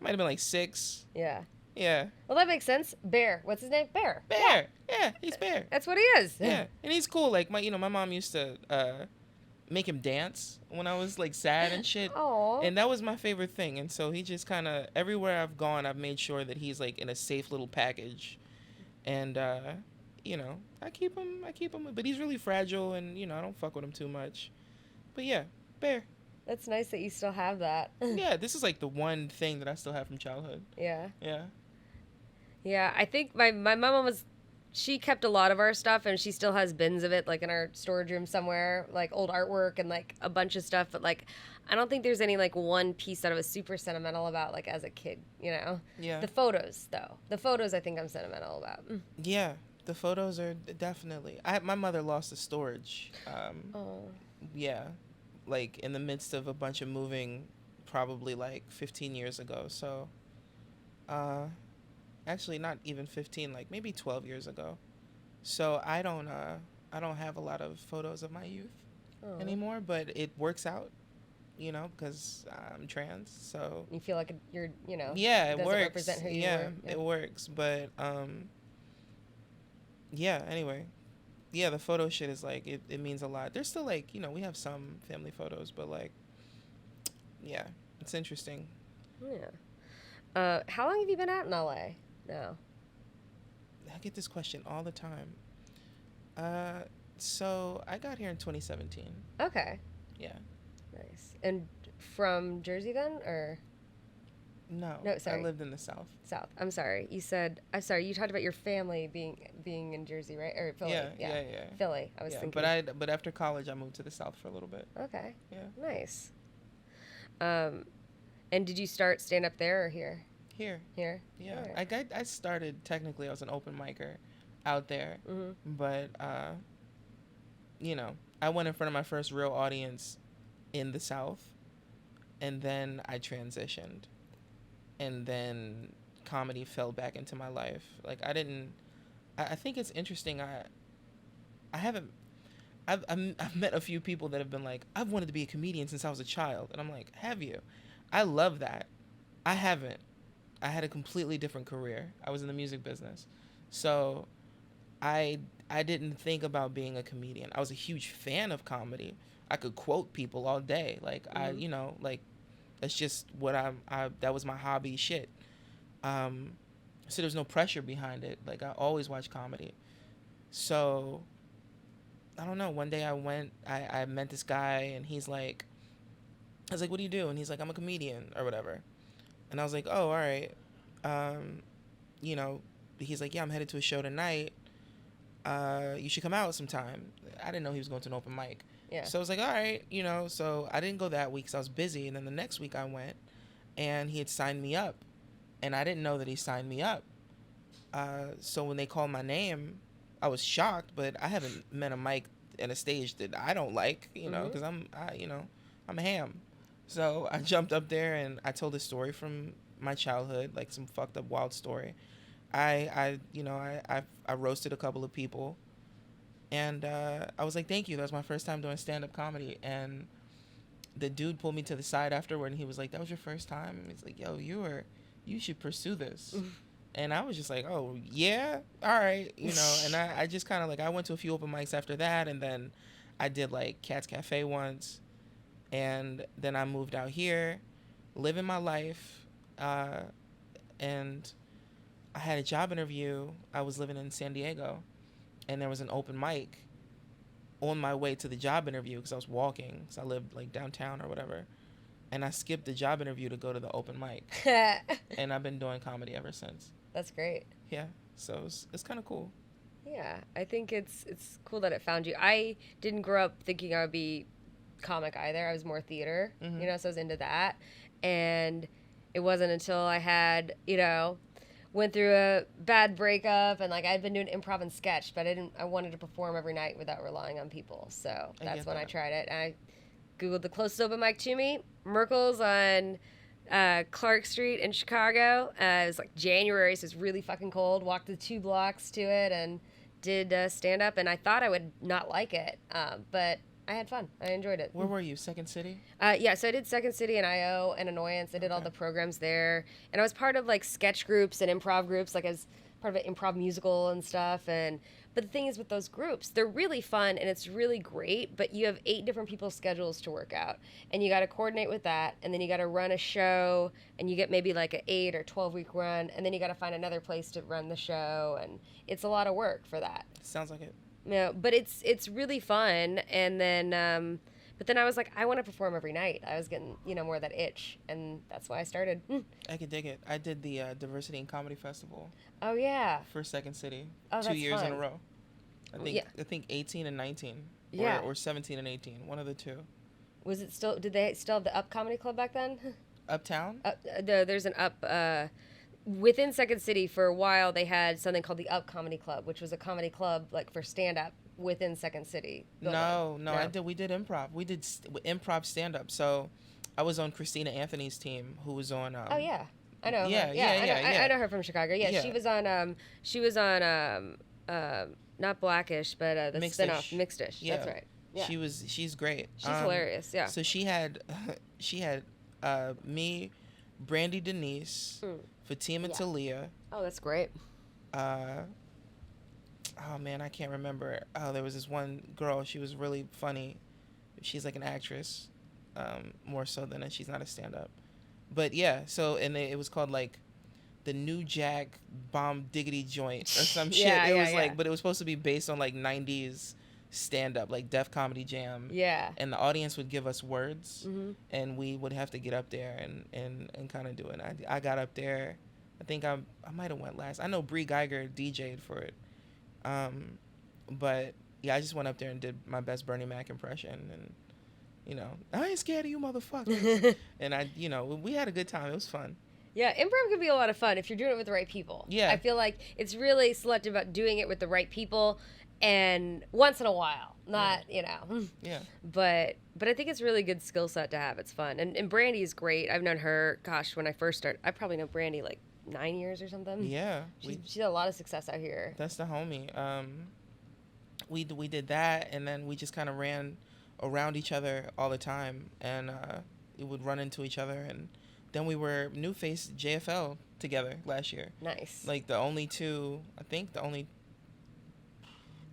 might have been like 6. Yeah. Yeah. Well, that makes sense. Bear. What's his name? Bear. Yeah, he's Bear. That's what he is. Yeah, and he's cool. Like, my mom used to make him dance when I was like sad and shit. Aww. And that was my favorite thing. And so he just kind of, everywhere I've gone, I've made sure that he's like in a safe little package. And you know, I keep him, but he's really fragile, and you know, I don't fuck with him too much. But yeah, Bear. That's nice that you still have that. Yeah, this is like the one thing that I still have from childhood. Yeah. Yeah. Yeah, I think my mom was, she kept a lot of our stuff, and she still has bins of it, like in our storage room somewhere, like old artwork and like a bunch of stuff. But like, I don't think there's any like one piece that I was super sentimental about, like as a kid, you know? Yeah. The photos, though. The photos I think I'm sentimental about. Yeah, the photos are definitely. My mother lost the storage. Oh. Yeah, like in the midst of a bunch of moving, probably like 15 years ago. So, uh, actually not even 15, like maybe 12 years ago. So I don't have a lot of photos of my youth Oh. anymore, but it works out, because I'm trans. So You feel like you're, you know, yeah, it doesn't works. represent who you Yeah, were. it works. But yeah. Anyway, yeah, the photo shit is like it means a lot. There's still like we have some family photos, but like yeah, it's interesting. Yeah. How long have you been out in LA now? I get this question all the time. So I got here in 2017. Okay. Yeah. Nice. And from Jersey then, or No, sorry. I lived in the South. South? I'm sorry. I'm sorry. You talked about your family being in Jersey, right? Or Philly? Yeah. Philly. I was thinking. But after college, I moved to the South for a little bit. Okay. Yeah. Nice. And did you start stand up there or here? Here. Here. Yeah. Right. I started technically. I was an open micer out there, but I went in front of my first real audience in the South, and then I transitioned, and then comedy fell back into my life. Like I think it's interesting. I've met a few people that have been like, I've wanted to be a comedian since I was a child, and I'm like, have you? I love that. I haven't. I had a completely different career. I was in the music business, so I didn't think about being a comedian. I was a huge fan of comedy. I could quote people all day. Like like that's just what that was my hobby shit. So there's no pressure behind it. Like I always watch comedy. So I don't know. One day I met this guy, and he's like, I was like, what do you do? And he's like, I'm a comedian or whatever. And I was like, oh, all right. He's like, yeah, I'm headed to a show tonight. You should come out sometime. I didn't know he was going to an open mic. Yeah. So I was like, all right, so I didn't go that week because I was busy. And then the next week I went, and he had signed me up. And I didn't know that he signed me up. So when they called my name, I was shocked, but I haven't met a mic and a stage that I don't like, because I'm a ham. So I jumped up there and I told a story from my childhood, like some fucked up wild story. I roasted a couple of people, and I was like, thank you. That was my first time doing stand-up comedy. And the dude pulled me to the side afterward, and he was like, that was your first time? And he's like, yo, you should pursue this. And I was just like, oh, yeah? All right. And I just kind of like, I went to a few open mics after that, and then I did like Cat's Cafe once. And then I moved out here, living my life, and I had a job interview. I was living in San Diego, and there was an open mic on my way to the job interview because I was walking, because I lived like downtown or whatever. And I skipped the job interview to go to the open mic. And I've been doing comedy ever since. That's great. Yeah, so it's kind of cool. Yeah, I think it's cool that it found you. I didn't grow up thinking I would be comic either. I was more theater, so I was into that. And it wasn't until I had, went through a bad breakup, and like I'd been doing improv and sketch, but I wanted to perform every night without relying on people. So that's when I tried it. And I Googled the closest open mic to me, Merkel's on Clark Street in Chicago. It was like January, so it's really fucking cold. Walked the 2 blocks to it and did stand up, and I thought I would not like it, but I had fun. I enjoyed it. Where were you? Second City? Yeah, so I did Second City and IO and Annoyance. I did all the programs there, and I was part of like sketch groups and improv groups. Like I was part of an improv musical and stuff. But the thing is with those groups, they're really fun and it's really great, but you have 8 different people's schedules to work out, and you got to coordinate with that, and then you got to run a show, and you get maybe like an 8 or 12-week run, and then you got to find another place to run the show, and it's a lot of work for that. Sounds like it. Yeah, but it's really fun, and then But then I was like, I want to perform every night. I was getting, more of that itch. And that's why I started. I could dig it. I did the Diversity and Comedy Festival. Oh, yeah. For Second City. Oh, 2 that's years fun. in a row. I think 18 and 19. Yeah. Or 17 and 18. One of the two. Was it still, did they still have the Up Comedy Club back then? Uptown? There's an Up, within Second City for a while they had something called the Up Comedy Club, which was a comedy club like for stand-up within Second City. No. We did improv. We did improv stand-up. So I was on Christina Anthony's team, who was on... oh, yeah. I know. Yeah, I know her from Chicago. Yeah, she was on, not Blackish, but the Mixed spinoff, Dish. Mixed Dish. Yeah. That's right. Yeah. She's great. She's hilarious, yeah. So she had me, Brandy Denise, Fatima Talia. Oh, that's great. Oh man, I can't remember. Oh, there was this one girl. She was really funny. She's like an actress, more so than she's not a stand-up. But yeah, so and it was called like the New Jack Bomb Diggity Joint or some shit. It was like, but it was supposed to be based on like 90s stand-up, like Def Comedy Jam. Yeah. And the audience would give us words, and we would have to get up there and kind of do it. And I got up there. I think I might have went last. I know Bree Geiger DJ'd for it. But yeah, I just went up there and did my best Bernie Mac impression, and I ain't scared of you motherfuckers. And we had a good time. It was fun. Yeah, improv can be a lot of fun if you're doing it with the right people. Yeah. I feel like it's really selective about doing it with the right people and once in a while, not. Yeah. But I think it's a really good skill set to have. It's fun. And Brandy is great. I've known her, gosh, when I first started. I probably know Brandy like 9 years or something. Yeah. She had a lot of success out here. That's the homie. We did that, and then we just kind of ran around each other all the time, and we would run into each other, and then we were New Face JFL together last year. Nice. Like I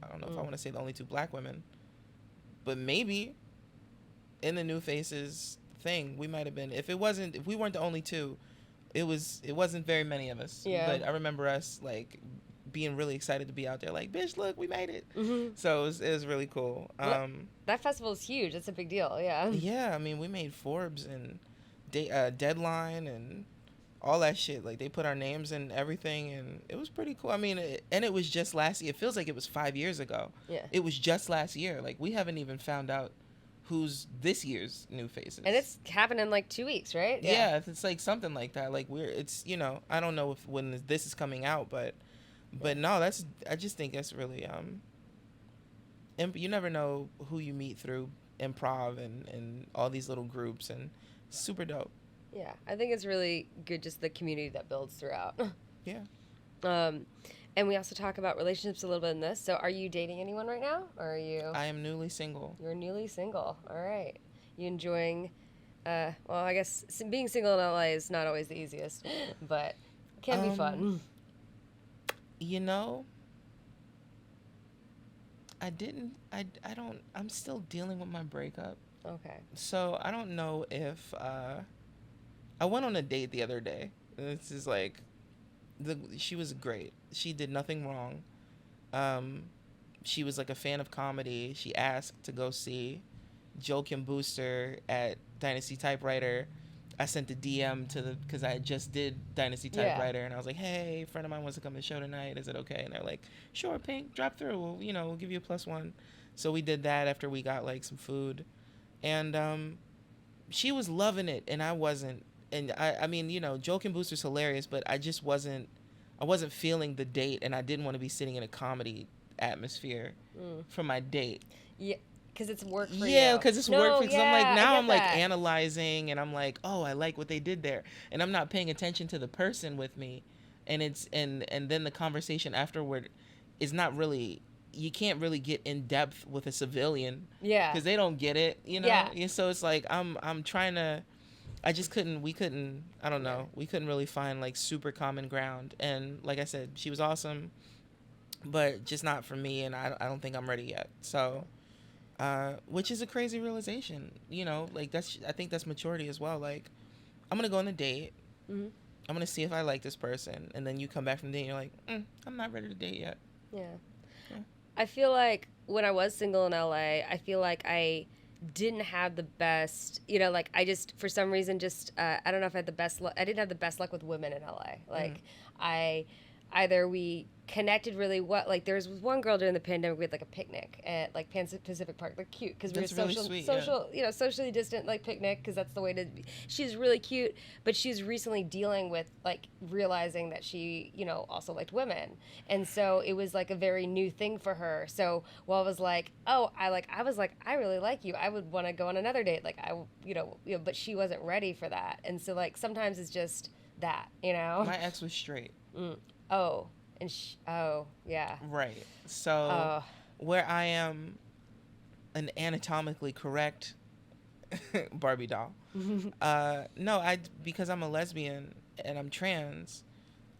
don't know if I want to say the only two black women, but maybe in the New Faces thing, we might have been. If we weren't the only two, it wasn't very many of us. Yeah. But I remember us like being really excited to be out there, like, bitch, look, we made it. Mm-hmm. So it was really cool. That festival is huge. It's a big deal. Yeah. Yeah, I mean, we made Forbes and Deadline and all that shit. Like, they put our names and everything, and it was pretty cool. I mean, it was just last year. It feels like it was 5 years ago. Yeah. It was just last year. Like, we haven't even found out who's this year's New Faces. And it's happening in like 2 weeks, right? Yeah, it's like something like that. Like, I don't know when this is coming out, but no, I just think that's really, you never know who you meet through improv and all these little groups, and super dope. Yeah, I think it's really good, just the community that builds throughout. Yeah. And we also talk about relationships a little bit in this. So are you dating anyone right now, or are you? I am newly single. You're newly single. All right. You enjoying, well, I guess being single in LA is not always the easiest, but can be fun. I'm still dealing with my breakup. Okay. So I don't know if, I went on a date the other day. This is like, she was great. She did nothing wrong. She was like a fan of comedy. She asked to go see Joe Kim Booster at Dynasty Typewriter. I sent a DM because I just did Dynasty Typewriter, and I was like, hey, a friend of mine wants to come to the show tonight. Is it okay? And they're like, sure, Pink, drop through. We'll give you a +1. So we did that after we got like some food. And she was loving it, and I wasn't. And I mean, Joe Kim Booster's hilarious, but I wasn't feeling the date, and I didn't want to be sitting in a comedy atmosphere for my date. Yeah. Because it's work for you. Yeah, because it's work. Because I'm like, now I'm like that. analyzing, and I'm like, oh, I like what they did there, and I'm not paying attention to the person with me, and it's and then the conversation afterward is not really. You can't really get in depth with a civilian. Yeah. Because they don't get it. Yeah. So it's like I'm trying to. I just couldn't. We couldn't. I don't know. We couldn't really find like super common ground. And like I said, she was awesome, but just not for me. And I don't think I'm ready yet. So. Which is a crazy realization, like I think that's maturity as well. Like, I'm going to go on a date. Mm-hmm. I'm going to see if I like this person. And then you come back from the date and you're like, I'm not ready to date yet. Yeah. I feel like when I was single in LA, I feel like I didn't have the best, like I just, for some reason, just, I don't know if I had the best luck. I didn't have the best luck with women in LA. Like, I, either we connected really well. Like, there was one girl during the pandemic, we had like a picnic at like Pan Pacific Park, like cute, because we were That's really sweet, socially distant, like picnic, because that's the way to be. She's really cute, but she's recently dealing with like realizing that she, also liked women. And so it was like a very new thing for her. So while I was like, I really like you, I would want to go on another date. Like, but she wasn't ready for that. And so like sometimes it's just that, My ex was straight. Oh, and yeah. Right. So where I am an anatomically correct Barbie doll. No, because I'm a lesbian and I'm trans,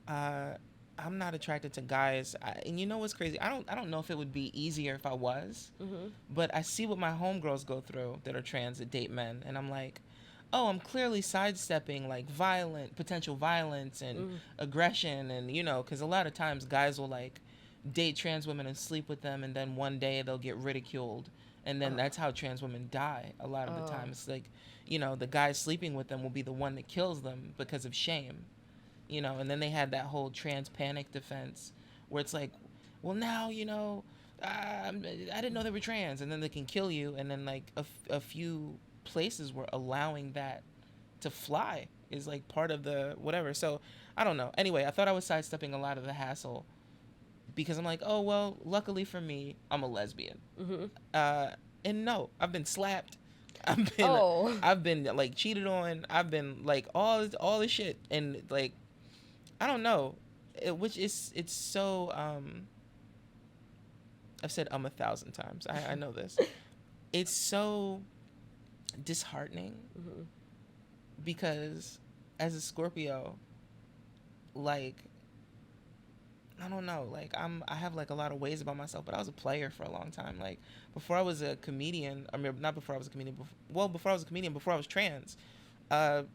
I'm not attracted to guys. And you know what's crazy? I don't know if it would be easier if I was, but I see what my homegirls go through that are trans that date men, and I'm like, oh, I'm clearly sidestepping like potential violence and aggression, and because a lot of times guys will like date trans women and sleep with them, and then one day they'll get ridiculed, and then that's how trans women die. A lot of the time, it's like, the guy sleeping with them will be the one that kills them because of shame, and then they had that whole trans panic defense where it's like, well, now I didn't know they were trans, and then they can kill you, and then like a few places were allowing that to fly is like part of the whatever. So I don't know. Anyway, I thought I was sidestepping a lot of the hassle because I'm like, oh well, luckily for me, I'm a lesbian. And no, I've been slapped. I've been like cheated on. I've been like all this shit, and like I don't know, it's so I've said 1,000 times. I know this. It's so disheartening because as a Scorpio, like I don't know, like I have like a lot of ways about myself, but I was a player for a long time. Like before I was a comedian, I mean not before I was a comedian, before I was a comedian, before I was trans,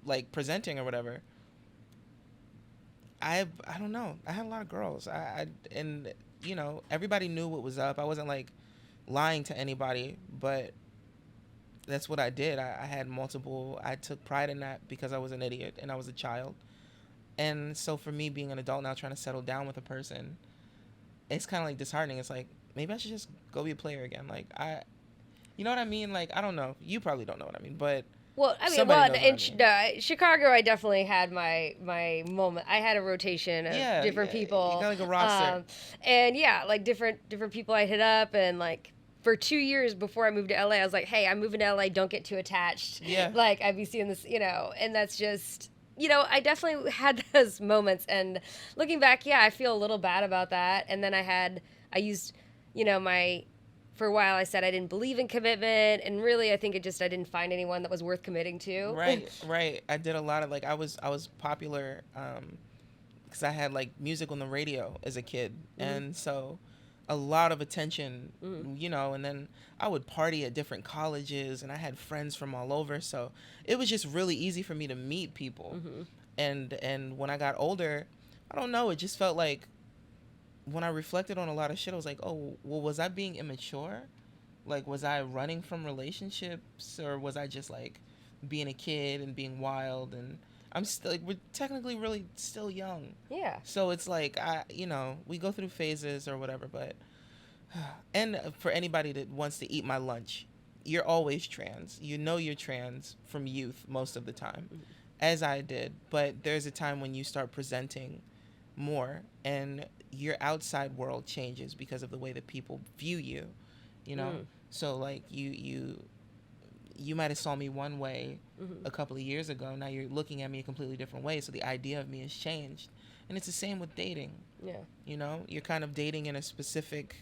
like presenting or whatever. I don't know. I had a lot of girls. And everybody knew what was up. I wasn't like lying to anybody, but that's what I did. I had multiple. I took pride in that because I was an idiot and I was a child. And so for me being an adult now trying to settle down with a person, it's kind of like disheartening. It's like, maybe I should just go be a player again. Like you know what I mean? Like, I don't know. You probably don't know what I mean, but well, I mean, in Chicago, I definitely had my moment. I had a rotation of different people. You got like a roster. And yeah, like different people I hit up, and like for 2 years before I moved to LA, I was like, hey, I'm moving to LA. Don't get too attached. Yeah. Like I'd be seeing this, and that's just, I definitely had those moments. And looking back, yeah, I feel a little bad about that. And then I used, for a while I said I didn't believe in commitment, and really I think I didn't find anyone that was worth committing to. Right. I did a lot of like I was popular because I had like music on the radio as a kid, and so a lot of attention, and then I would party at different colleges, and I had friends from all over, so it was just really easy for me to meet people. And when I got older, I don't know, it just felt like when I reflected on a lot of shit, I was like, oh, well, was I being immature? Like, was I running from relationships, or was I just like being a kid and being wild? And I'm still like, we're technically really still young. Yeah. So it's like, we go through phases or whatever, but, and for anybody that wants to eat my lunch, you're always trans. You're trans from youth most of the time, as I did. But there's a time when you start presenting more, and your outside world changes because of the way that people view you, So like you might have saw me one way a couple of years ago. Now you're looking at me a completely different way. So the idea of me has changed, and it's the same with dating. Yeah. You're kind of dating in a specific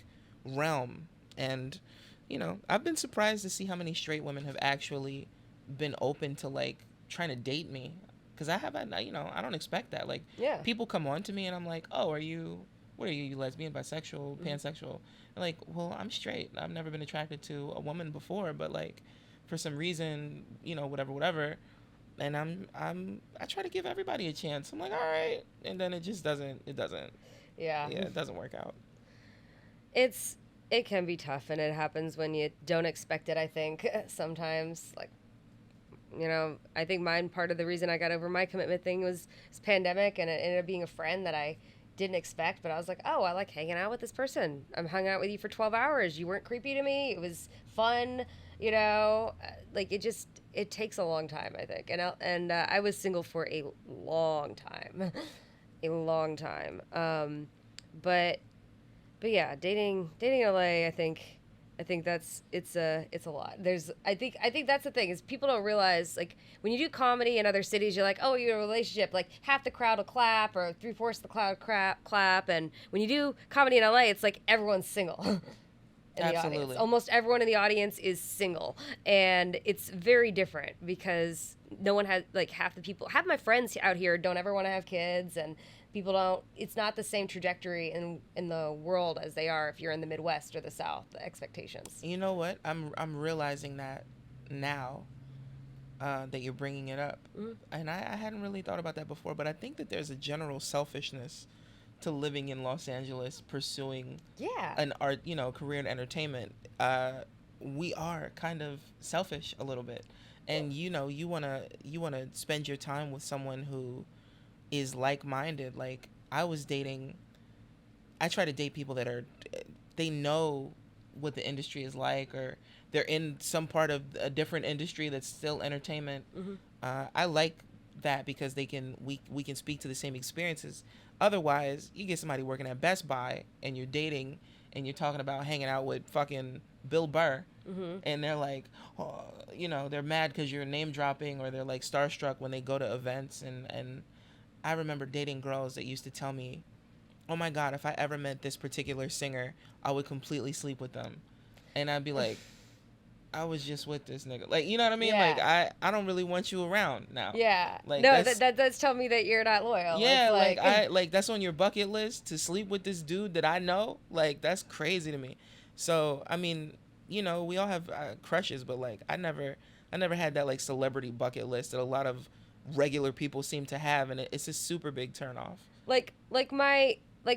realm, and I've been surprised to see how many straight women have actually been open to like trying to date me. Because I don't expect that. Like, people come on to me and I'm like, oh, what are you, lesbian, bisexual, pansexual? I'm like, well, I'm straight. I've never been attracted to a woman before, but like, for some reason, whatever. And I try to give everybody a chance. I'm like, all right. And then it just doesn't. Yeah, it doesn't work out. It's It can be tough, and it happens when you don't expect it, I think, sometimes. Like, I think part of the reason I got over my commitment thing was this pandemic, and it ended up being a friend that I didn't expect, but I was like, oh, I like hanging out with this person. I'm hung out with you for 12 hours. You weren't creepy to me. It was fun, like it takes a long time, I think. And I was single for a long time, a long time. But yeah, dating in LA, I think it's a lot. I think that's the thing is people don't realize, like, when you do comedy in other cities, you're like, oh, you're in a relationship, like half the crowd will clap or 3/4 of the crowd clap, and when you do comedy in LA, it's like everyone's single. In the Absolutely. audience. Almost everyone in the audience is single, and it's very different because no one has, like, half my friends out here don't ever want to have kids, and it's not the same trajectory in the world as they are if you're in the Midwest or the South, the expectations. You know what? I'm realizing that now that you're bringing it up. Mm-hmm. And I hadn't really thought about that before, but I think that there's a general selfishness to living in Los Angeles, pursuing an art, career in entertainment. We are kind of selfish a little bit. And you want to spend your time with someone who is like-minded. Like, I try to date people that they know what the industry is like, or they're in some part of a different industry that's still entertainment. Mm-hmm. I like that because we can speak to the same experiences. Otherwise, you get somebody working at Best Buy and you're dating and you're talking about hanging out with fucking Bill Burr, mm-hmm. and they're like, they're mad because you're name dropping, or they're like starstruck when they go to events. And I remember dating girls that used to tell me, oh my God, if I ever met this particular singer, I would completely sleep with them. And I'd be like, I was just with this nigga. Like, you know what I mean? Yeah. Like, I don't really want you around now. Yeah. Like, no, that does tell me that you're not loyal. Yeah, like that's on your bucket list, to sleep with this dude that I know. Like, that's crazy to me. So, I mean, we all have crushes, but like, I never had that like celebrity bucket list that a lot of regular people seem to have, and it's a super big turnoff. Like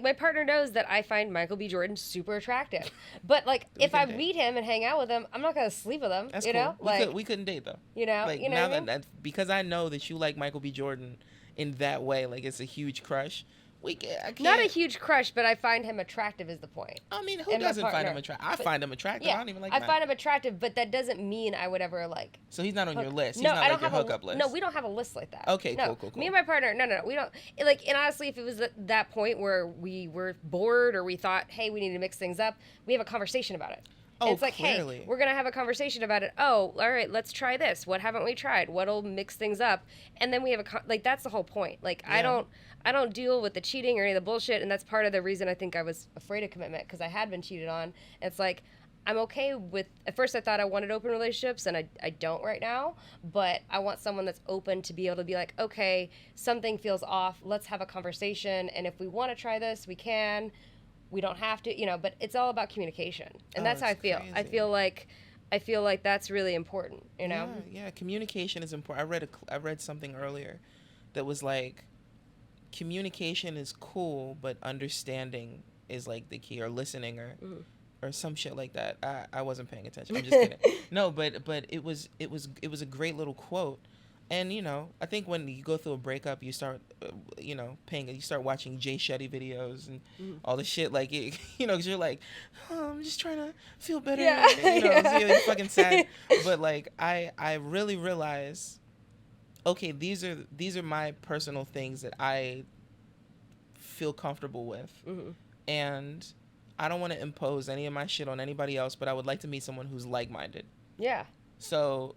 my partner knows that I find Michael B. Jordan super attractive, but like if I meet him and hang out with him, I'm not gonna sleep with him. That's cool. Like, we couldn't date though. Like, now that because I know that you like Michael B. Jordan in that way, like it's a huge crush. I can't. Not a huge crush, but I find him attractive is the point. I mean, who doesn't find him attractive? I find him attractive. Yeah, I don't even like him. I find him attractive, but that doesn't mean I would ever like. So he's not on your list. He's not like your hookup list. No, we don't have a list like that. Okay, no. Cool. Me and my partner, no, we don't. Like, and honestly, if it was that point where we were bored or we thought, hey, we need to mix things up, we have a conversation about it. Oh, it's like, clearly. Hey, we're going to have a conversation about it. Oh, all right, let's try this. What haven't we tried? What'll mix things up? And then we have that's the whole point. Like, yeah. I don't deal with the cheating or any of the bullshit, and that's part of the reason I think I was afraid of commitment, because I had been cheated on. It's like, I'm okay with, at first I thought I wanted open relationships, and I don't right now, but I want someone that's open to be able to be like, okay, something feels off, let's have a conversation, and if we want to try this, we can. We don't have to, but it's all about communication. And that's how I feel. Crazy. I feel like that's really important, Yeah, communication is important. I read something earlier that was like, communication is cool, but understanding is like the key, or listening, or some shit like that. I wasn't paying attention. I'm just kidding. No, but it was a great little quote. And, I think when you go through a breakup, you start, you start watching Jay Shetty videos and all the shit. Like, because you're like, oh, I'm just trying to feel better. Yeah. You're fucking sad. But, like, I really realize, okay, these are my personal things that I feel comfortable with. Mm-hmm. And I don't want to impose any of my shit on anybody else, but I would like to meet someone who's like-minded. Yeah. So,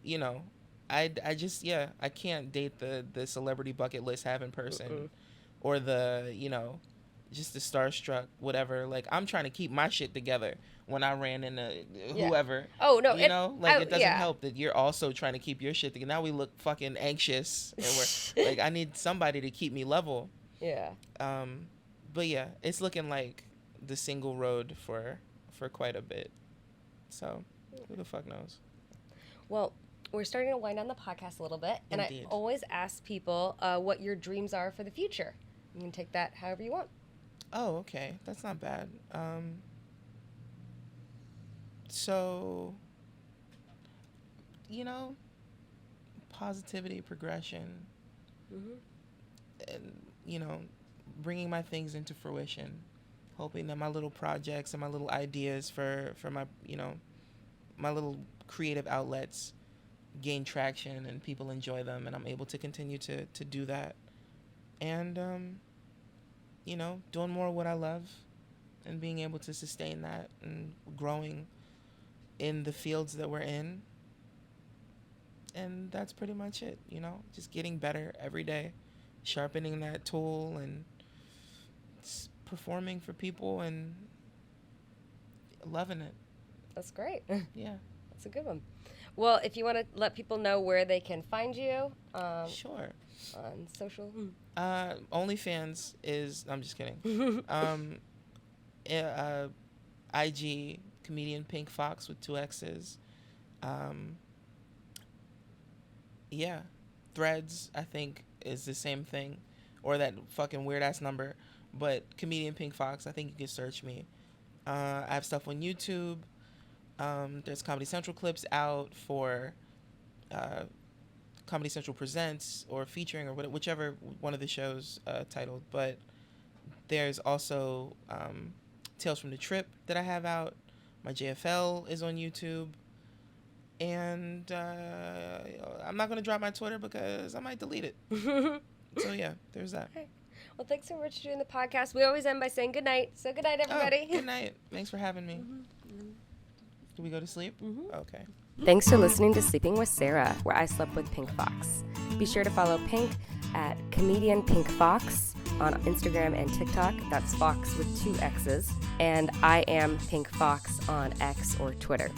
I just, I can't date the celebrity bucket list having person, or the, just the starstruck, whatever. Like, I'm trying to keep my shit together when I ran into whoever. Oh, no. It doesn't help that you're also trying to keep your shit together. Now we look fucking anxious, and we're like, I need somebody to keep me level. Yeah. But yeah, it's looking like the single road for quite a bit. So, who the fuck knows? Well, we're starting to wind down the podcast a little bit, and Indeed. I always ask people what your dreams are for the future. You can take that however you want. Oh, okay. That's not bad. So, you know, positivity, progression, and, you know, bringing my things into fruition, hoping that my little projects and my little ideas for my, you know, my little creative outlets gain traction and people enjoy them, and I'm able to continue to do that. And, you know, doing more of what I love and being able to sustain that and growing in the fields that we're in. And that's pretty much it, you know, just getting better every day, sharpening that tool and performing for people and loving it. That's great. Yeah. That's a good one. Well, if you want to let people know where they can find you. Sure. On social. OnlyFans is, I'm just kidding. IG, comedian Pink Foxx with 2 X's. Yeah. Threads, I think, is the same thing. Or that fucking weird ass number. But comedian Pink Foxx, I think you can search me. I have stuff on YouTube. There's Comedy Central clips out for Comedy Central Presents or featuring or whichever one of the shows titled. But there's also Tales from the Trip that I have out. My JFL is on YouTube. And I'm not going to drop my Twitter because I might delete it. So, yeah, there's that. Okay. Well, thanks so much for doing the podcast. We always end by saying good night. So, good night, everybody. Oh, good night. Thanks for having me. Do we go to sleep? Okay. Thanks for listening to Sleeping with Sarah, where I slept with Pink Foxx. Be sure to follow Pink at comedian Pink Foxx on Instagram and TikTok. That's Fox with 2 X's. And I am Pink Foxx on X or Twitter.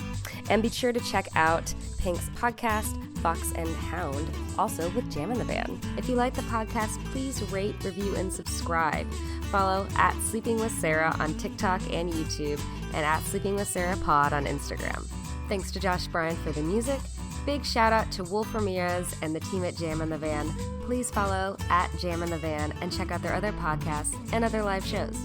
And be sure to check out Pink's podcast, Fox and Hound, also with Jam in the Van. If you like the podcast, please rate, review, and subscribe. Follow at Sleeping with Sarah on TikTok and YouTube, and at Sleeping with Sarah Pod on Instagram. Thanks to Josh Bryan for the music. Big shout out to Wolf Ramirez and the team at Jam in the Van. Please follow at Jam in the Van and check out their other podcasts and other live shows.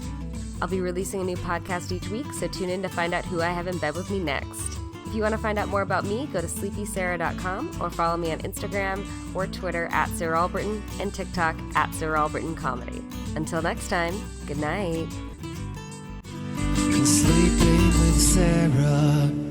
I'll be releasing a new podcast each week, so tune in to find out who I have in bed with me next. If you want to find out more about me, go to sleepysarah.com or follow me on Instagram or Twitter at Sarah Albritton and TikTok at Sarah Albritton Comedy. Until next time, good night. Sleeping with Sarah.